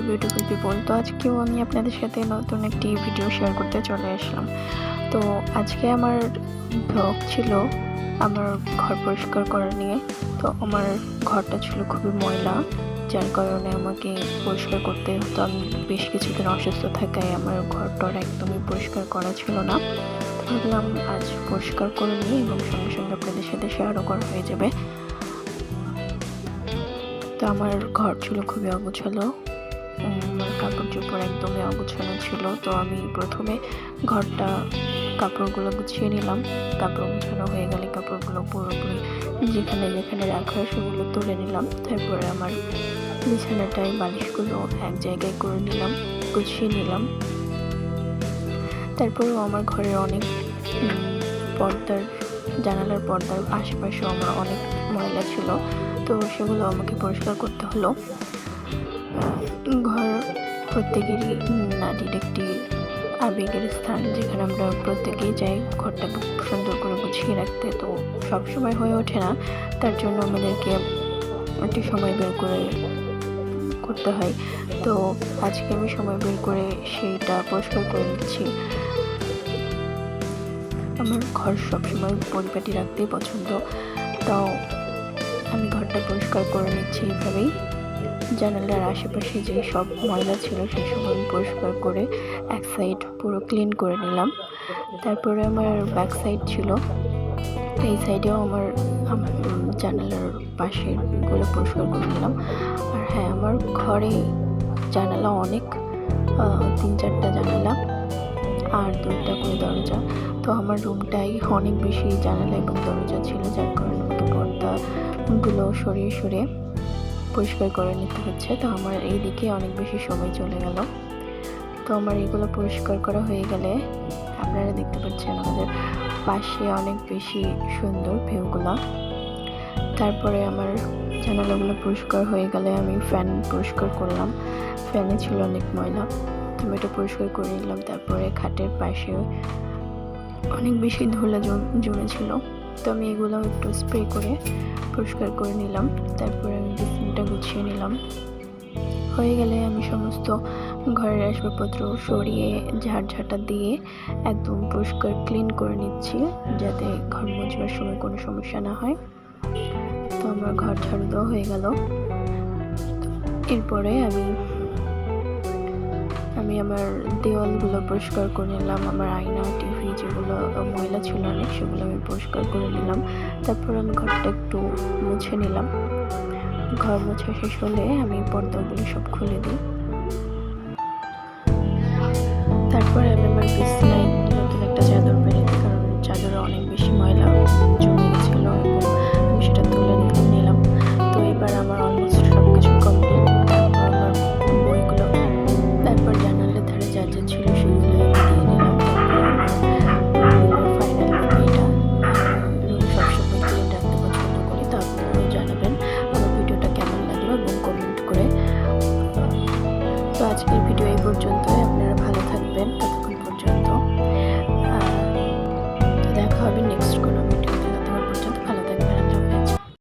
Hello beautiful people. তো আজকেও আমি আপনাদের সাথে নতুন একটি ভিডিও শেয়ার করতে চলে আসলাম। তো আজকে আমার ব্লগ ছিল আমার ঘর পরিষ্কার করা নিয়ে। তো আমার ঘরটা ছিল খুবই ময়লা, যার কারণে আমাকে পরিষ্কার করতে হতো। আমি বেশ কিছুদিন অসুস্থ থাকায় আমার ঘরটা একদমই পরিষ্কার করা ছিল না। ভাবলাম আজ পরিষ্কার করে নিই এবং সঙ্গে সঙ্গে আপনাদের সাথে শেয়ারও করা হয়ে যাবে। তো আমার ঘর ছিল খুবই অগোছালো, আমার কাপড় চোপড় একদমই অগোছানো ছিল। তো আমি প্রথমে কাপড়গুলো গুছিয়ে নিলাম। কাপড় গুছানো হয়ে গেলে কাপড়গুলো পুরোপুরি যেখানে যেখানে রাখা সেগুলো তুলে নিলাম। তারপরে আমার বিছানাটায় বালিশগুলো এক জায়গায় করে নিলাম, গুছিয়ে নিলাম। তারপরেও আমার ঘরের অনেক জানালার পর্দার আশেপাশেও আমার অনেক ময়লা ছিল, তো সেগুলো আমাকে পরিষ্কার করতে হলো। ঘর প্রত্যেকেরই নারীর একটি আবেগের স্থান, যেখানে আমরা প্রত্যেকেই চাই ঘরটাকে সুন্দর করে গুছিয়ে রাখতে। তো সবসময় হয়ে ওঠে না, তার জন্য আমাদেরকে একটি সময় বের করে করতে হয়। তো আজকে আমি সময় বের করে সেইটা পরিষ্কার করে নিচ্ছি। আমার ঘর সবসময় পরিপাটি রাখতেই পছন্দ, তাও আমি ঘরটা পরিষ্কার করে নিচ্ছি এইভাবেই। জানালার আশেপাশে যে সব ময়লা ছিল সেই সব আমি পরিষ্কার করে এক সাইড পুরো ক্লিন করে নিলাম। তারপরে আমার ব্যাক সাইড ছিল, এই সাইডেও আমার জানালার পাশেগুলো পরিষ্কার করে নিলাম। আর হ্যাঁ, আমার ঘরে জানালা অনেক, 3-4টা জানালা আর 2টা করে দরজা। তো আমার রুমটাই অনেক বেশি জানালা এবং দরজা ছিল, যার কারণে আমাকে পর্দাগুলো সরিয়ে সরিয়ে পরিষ্কার করে নিতে হচ্ছে। তো আমার এই দিকে অনেক বেশি সময় চলে গেল। তো আমার এগুলো পরিষ্কার করা হয়ে গেলে আপনারা দেখতে পাচ্ছেন আমাদের পাশে অনেক বেশি সুন্দর ভিউগুলো। তারপরে আমার জানালাগুলো পরিষ্কার হয়ে গেলে আমি ফ্যান পরিষ্কার করলাম। ফ্যানে ছিল অনেক ময়লা, আমি এটা পরিষ্কার করে নিলাম। তারপরে খাটের পাশে অনেক বেশি ধুলা জমেছিল, তো আমি এগুলো একটু স্প্রে করে পরিষ্কার করে নিলাম। তারপরে আমি বিছানাটা গুছিয়ে নিলাম। হয়ে গেলে আমি সমস্ত ঘরের আসবাবপত্র সরিয়ে ঝাড়ঝাঁটা দিয়ে একদম পরিষ্কার ক্লিন করে নিচ্ছি, যাতে ঘর মুছবার সময় কোনো সমস্যা না হয়। তো আমার ঘর ঝাড়ু দেওয়া হয়ে গেল। এরপরে আমি আমার দেওয়ালগুলো পরিষ্কার করে নিলাম। আমার আয়না, টিভি যেগুলো ময়লা ছিল অনেক, সেগুলো আমি পরিষ্কার করে নিলাম। তারপর আমি ঘরটা একটু মুছে নিলাম। ঘর মোছা শেষ হলে আমি পর্দাগুলো সব খুলে দিই। তারপরে আমি আমার বিছানায় নতুন একটা চাদর পেরে দিই, কারণ চাদরে অনেক বেশি ময়লা জমে গেছিল এবং আমি সেটা তুলে নিলাম। তো এবার আমার অলমোস্ট সব কিছু কমপ্লিট। তারপর আমার বইগুলো, তারপর জানালার ধারে যা যা ছিল সেগুলো আমি দিয়ে নিলাম। তারপর ফাইনাল এটা। রুম সবসময় ক্লিন রাখতে পছন্দ করি, তো আপনারাও জানাবেন আমার ভিডিওটা কেমন লাগলো এবং কমেন্ট করে। তো আজকের